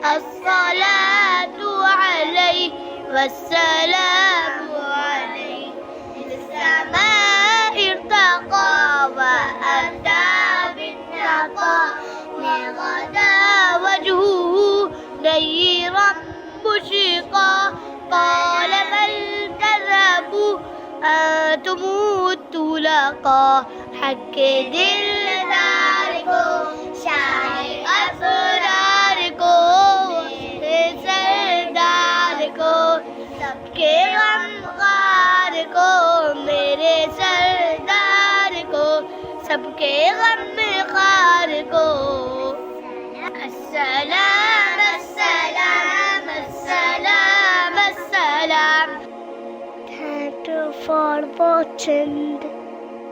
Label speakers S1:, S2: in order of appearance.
S1: الصلاة عليه والسلام عليه للسماء ارتقى وأتى بالنقاء غدا وجهه نيرا مشرقا قال بل كذبوا أنتم الطلقاء حق दिलदार को शाही असरार को सरदार को सबके गमखार को मेरे सरदार को सबके गमखार को अस्सलाम अस्सलाम अस्सलाम अस्सलाम. Thank you for watching.